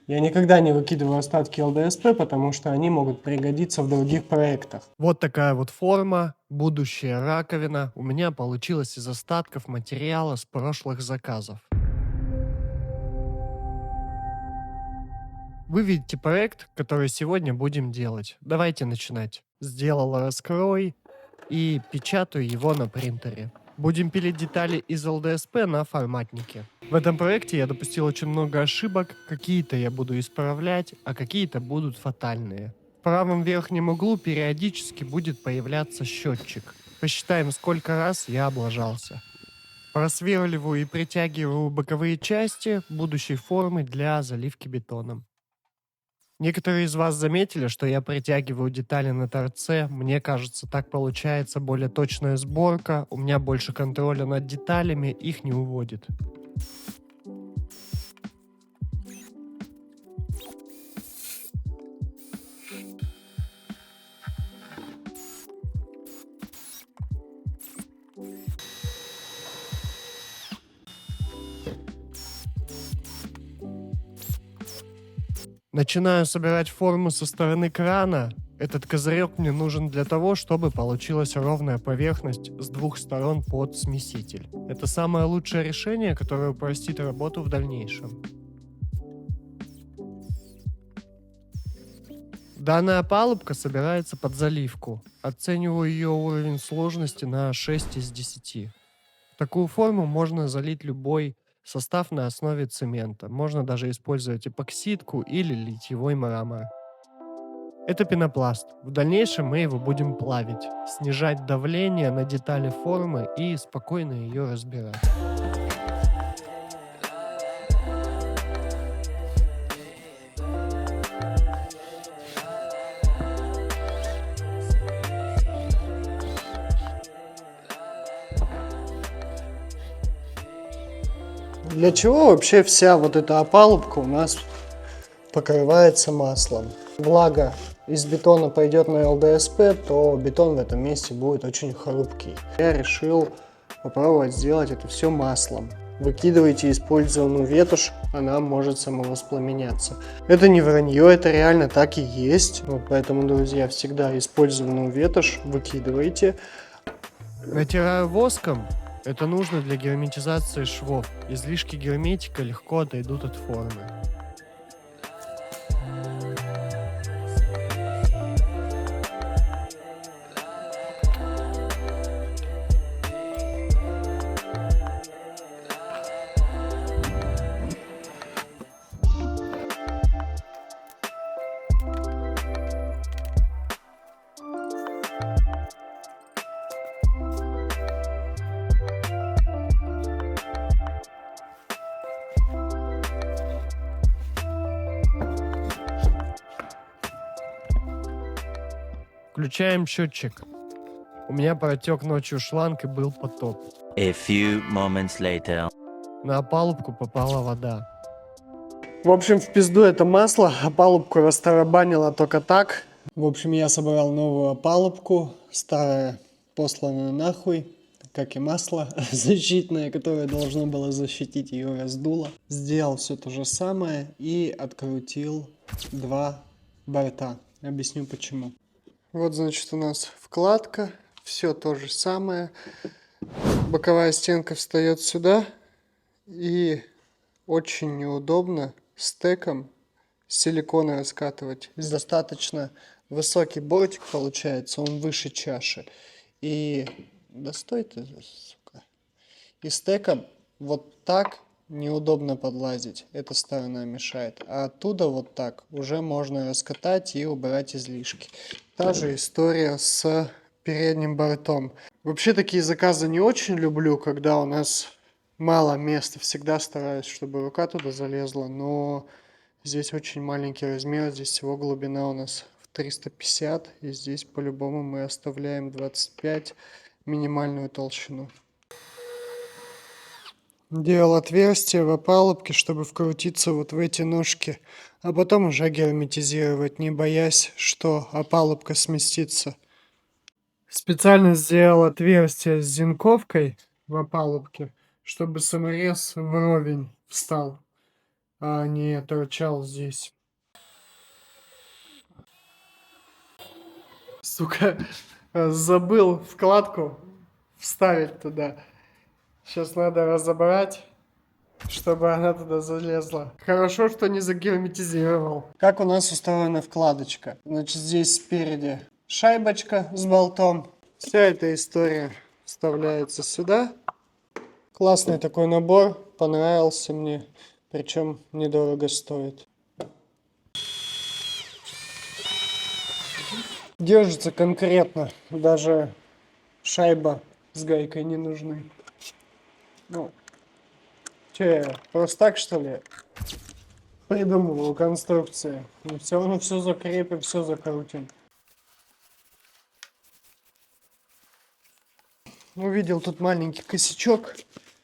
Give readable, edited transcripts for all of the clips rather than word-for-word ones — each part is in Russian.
Я никогда не выкидываю остатки ЛДСП, потому что они могут пригодиться в других проектах. Вот такая вот форма, будущая раковина у меня получилась из остатков материала с прошлых заказов. Вы видите проект, который сегодня будем делать. Давайте начинать. Сделал раскрой и печатаю его на принтере. Будем пилить детали из ЛДСП на форматнике. В этом проекте я допустил очень много ошибок, какие-то я буду исправлять, а какие-то будут фатальные. В правом верхнем углу периодически будет появляться счетчик. Посчитаем, сколько раз я облажался. Просверливаю и притягиваю боковые части будущей формы для заливки бетоном. Некоторые из вас заметили, что я притягиваю детали на торце. Мне кажется, так получается более точная сборка. У меня больше контроля над деталями, их не уводит. Начинаю собирать форму со стороны крана. Этот козырек мне нужен для того, чтобы получилась ровная поверхность с двух сторон под смеситель. Это самое лучшее решение, которое упростит работу в дальнейшем. Данная палубка собирается под заливку. Оцениваю ее уровень сложности на 6 из 10. В такую форму можно залить любой состав на основе цемента. Можно даже использовать эпоксидку или литьевой мрамор. Это пенопласт. В дальнейшем мы его будем плавить, снижать давление на детали формы и спокойно ее разбирать. Для чего вообще вся вот эта опалубка у нас покрывается маслом? Влага из бетона пойдет на ЛДСП, то бетон в этом месте будет очень хрупкий. Я решил попробовать сделать это все маслом. Выкидывайте использованную ветошь, она может самовоспламеняться. Это не вранье, это реально так и есть. Вот поэтому, друзья, всегда использованную ветошь выкидывайте. Натираю воском. Это нужно для герметизации швов. Излишки герметика легко отойдут от формы. Включаем счетчик. У меня протек ночью шланг и был потоп. A few moments later. На опалубку попала вода. В общем, в пизду это масло, опалубку растарабанило только так. В общем, я собрал новую опалубку, старая послана нахуй, как и масло защитное, которое должно было защитить, ее раздуло. Сделал все то же самое и открутил два борта. Объясню почему. Вот, значит, у нас вкладка, все то же самое. Боковая стенка встает сюда и очень неудобно стеком силикона раскатывать. Достаточно высокий бортик получается, он выше чаши. И да стой ты, сука. И стеком вот так неудобно подлазить. Эта сторона мешает. А оттуда вот так уже можно раскатать и убрать излишки. Та же история с передним бортом. Вообще такие заказы не очень люблю, когда у нас мало места. Всегда стараюсь, чтобы рука туда залезла, но здесь очень маленький размер. Здесь всего глубина у нас в 350. И здесь по-любому мы оставляем 25 минимальную толщину. Делал отверстие в опалубке, чтобы вкрутиться вот в эти ножки, а потом уже герметизировать, не боясь, что опалубка сместится. Специально сделал отверстие с зенковкой в опалубке, чтобы саморез вровень встал. А, не, торчал здесь. Сука, забыл вкладку вставить туда. Сейчас надо разобрать, чтобы она туда залезла. Хорошо, что не загерметизировал. Как у нас устроена вкладочка? Значит, здесь спереди шайбочка с болтом. Вся эта история вставляется сюда. Классный такой набор, понравился мне. Причем недорого стоит. Держится конкретно. Даже шайба с гайкой не нужны. Ну, че, просто так, что ли, придумывал конструкции? Ну, все равно все закрепим, все закрутим. Увидел тут маленький косячок.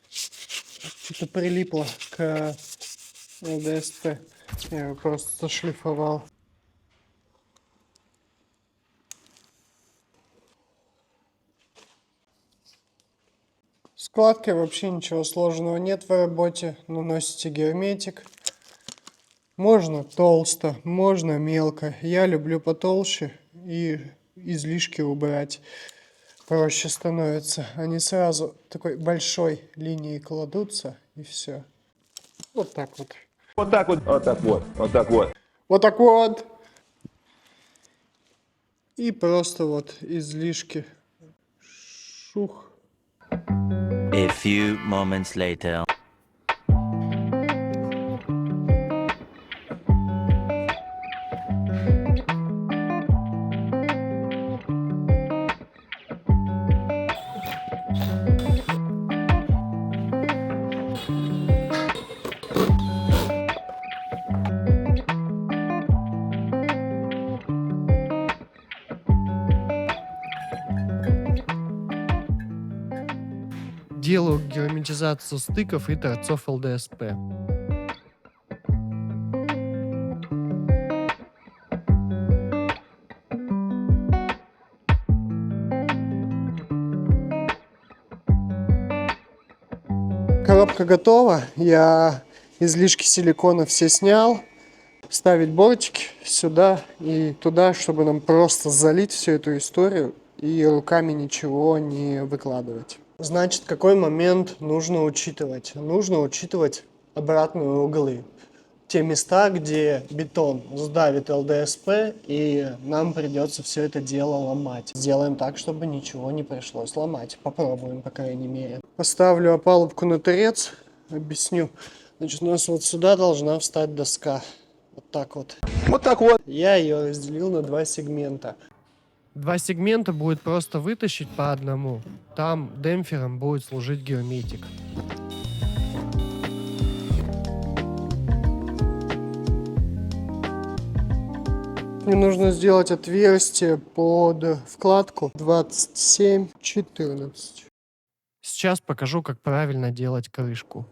Что-то прилипло к ЛДСП. Я его просто зашлифовал. С складкой вообще ничего сложного нет в работе. Наносите герметик. Можно толсто, можно мелко. Я люблю потолще и излишки убрать. Проще становится. Они сразу такой большой линией кладутся и все. Вот так вот. Вот так вот. Вот так вот. Вот так вот. Вот так вот. И просто вот излишки. Шух. A few moments later. Делаю герметизацию стыков и торцов ЛДСП. Коробка готова. Я излишки силикона все снял. Ставить бортики сюда и туда, чтобы нам просто залить всю эту историю и руками ничего не выкладывать. Значит, какой момент нужно учитывать? Нужно учитывать обратные углы. Те места, где бетон сдавит ЛДСП, и нам придется все это дело ломать. Сделаем так, чтобы ничего не пришлось ломать. Попробуем, по крайней мере. Поставлю опалубку на торец, объясню. Значит, у нас вот сюда должна встать доска. Вот так вот. Вот так вот. Я ее разделил на два сегмента. Два сегмента будет просто вытащить по одному. Там демпфером будет служить герметик. Мне нужно сделать отверстие под вкладку 27-14. Сейчас покажу, как правильно делать крышку.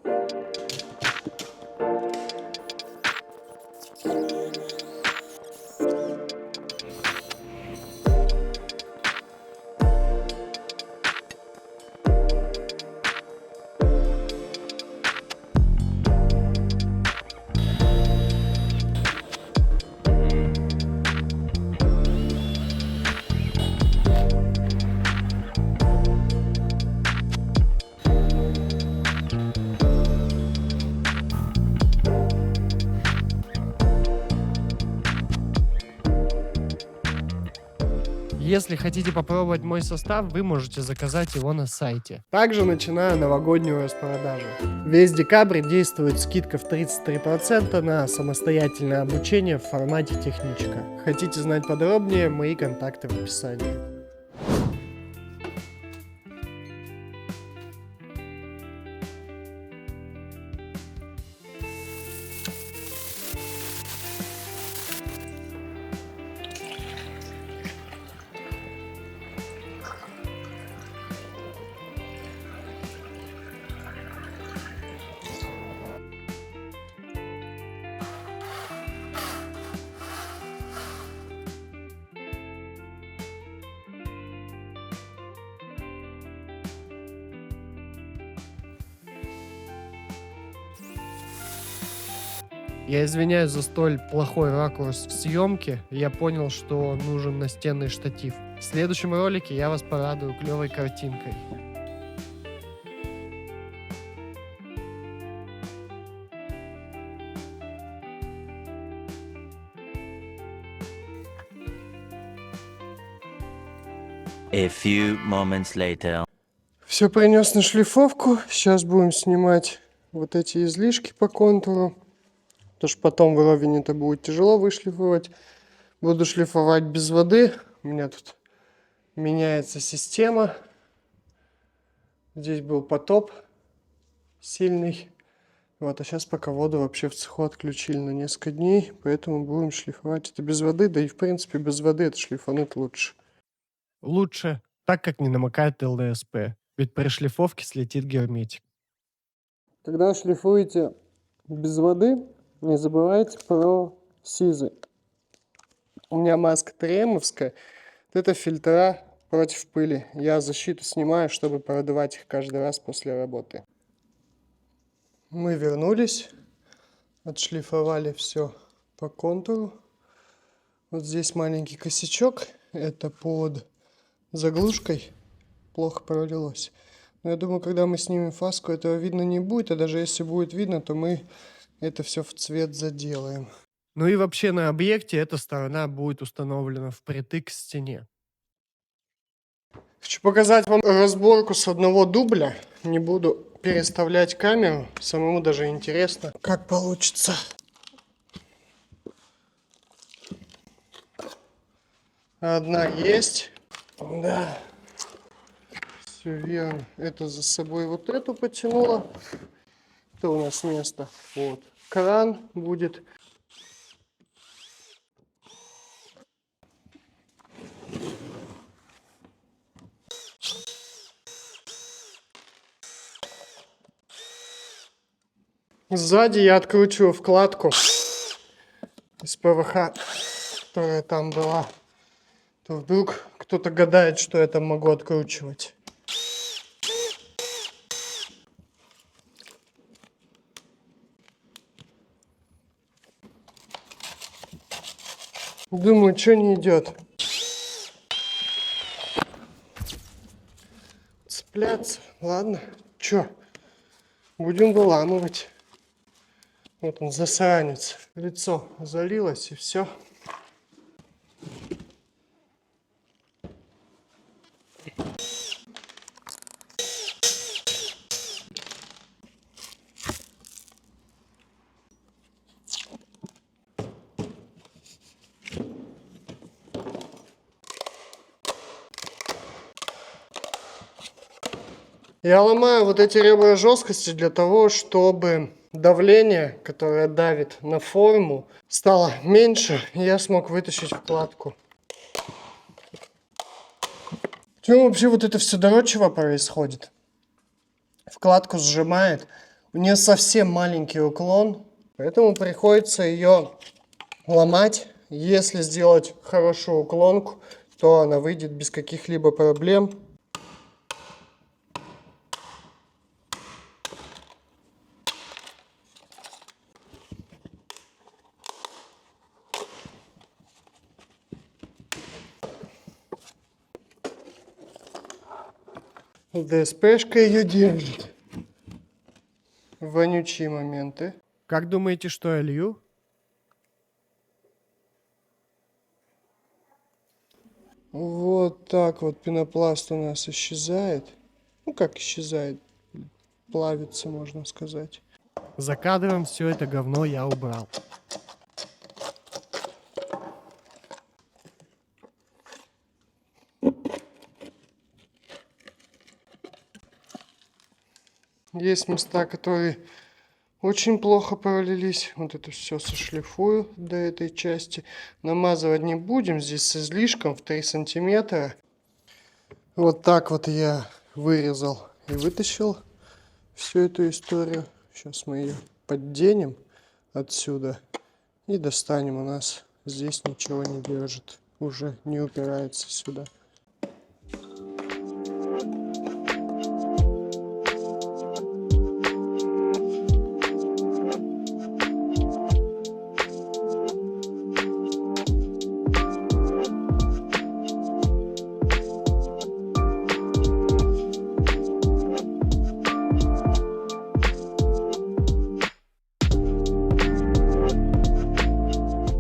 Если хотите попробовать мой состав, вы можете заказать его на сайте. Также начинаю новогоднюю распродажу. Весь декабрь действует скидка в 33% на самостоятельное обучение в формате техничка. Хотите знать подробнее, мои контакты в описании. Я извиняюсь за столь плохой ракурс в съемке. Я понял, что нужен настенный штатив. В следующем ролике я вас порадую клевой картинкой. A few moments later. Все принес на шлифовку. Сейчас будем снимать вот эти излишки по контуру. Потому что потом вровень это будет тяжело вышлифовать. Буду шлифовать без воды. У меня тут меняется система. Здесь был потоп сильный. Вот, а сейчас пока воду вообще в цеху отключили на несколько дней. Поэтому будем шлифовать это без воды. Да и в принципе без воды это шлифануть лучше. Лучше, так как не намокает ЛДСП. Ведь при шлифовке слетит герметик. Когда шлифуете без воды, не забывайте про сизы. У меня маска 3М-овская. Это фильтра против пыли. Я защиту снимаю, чтобы продувать их каждый раз после работы. Мы вернулись. Отшлифовали все по контуру. Вот здесь маленький косячок. Это под заглушкой. Плохо пролилось. Но я думаю, когда мы снимем фаску, этого видно не будет. А даже если будет видно, то мы это все в цвет заделаем. Ну и вообще на объекте эта сторона будет установлена впритык к стене. Хочу показать вам разборку с одного дубля. Не буду переставлять камеру. Самому даже интересно, как получится. Одна есть. Да. Все верно. Это за собой вот эту потянуло. Это у нас место. Вот. Кран будет. Сзади я откручиваю вкладку из ПВХ, которая там была. То вдруг кто-то гадает, что я там могу откручивать. Думаю, что не идет. Цепляться. Ладно. Что? Будем выламывать. Вот он, засранец. Лицо залилось и все. Я ломаю вот эти ребра жесткости для того, чтобы давление, которое давит на форму, стало меньше, и я смог вытащить вкладку. Почему вообще вот это все дорочево происходит? Вкладку сжимает, у нее совсем маленький уклон, поэтому приходится ее ломать. Если сделать хорошую уклонку, то она выйдет без каких-либо проблем. ДСПшка ее держит. Вонючие моменты. Как думаете, что я лью? Вот так вот пенопласт у нас исчезает. Ну как исчезает? Плавится, можно сказать. За кадром все это говно я убрал. Есть места, которые очень плохо пролились. Вот это все сошлифую до этой части. Намазывать не будем. Здесь с излишком в 3 сантиметра. Вот так вот я вырезал и вытащил всю эту историю. Сейчас мы ее подденем отсюда и достанем. У нас здесь ничего не держит. Уже не упирается сюда.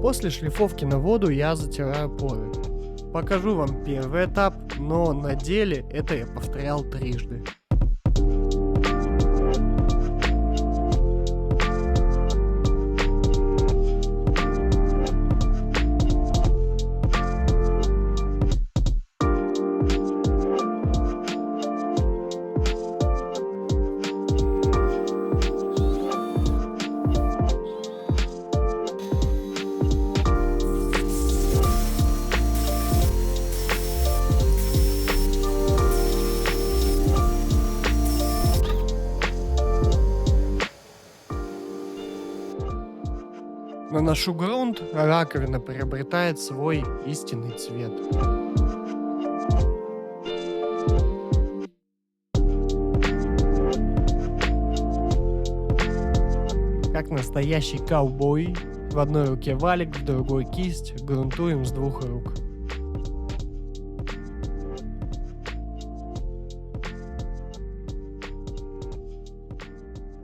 После шлифовки на воду я затираю поры. Покажу вам первый этап, но на деле это я повторял трижды. Наношу грунт, раковина приобретает свой истинный цвет. Как настоящий ковбой, в одной руке валик, в другой кисть, грунтуем с двух рук.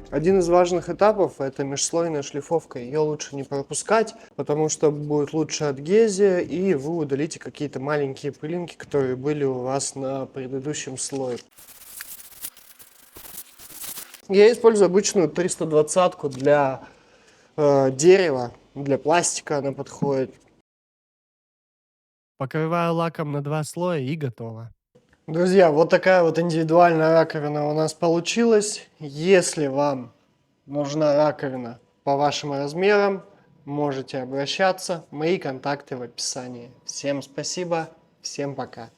Один из важных этапов — это межслойная шлифовка. Ее лучше не пропускать, потому что будет лучше адгезия, и вы удалите какие-то маленькие пылинки, которые были у вас на предыдущем слое. Я использую обычную 320-ку для дерева, для пластика она подходит. Покрываю лаком на 2 слоя и готово. Друзья, вот такая вот индивидуальная раковина у нас получилась. Если вам нужна раковина по вашим размерам, можете обращаться. Мои контакты в описании. Всем спасибо, всем пока.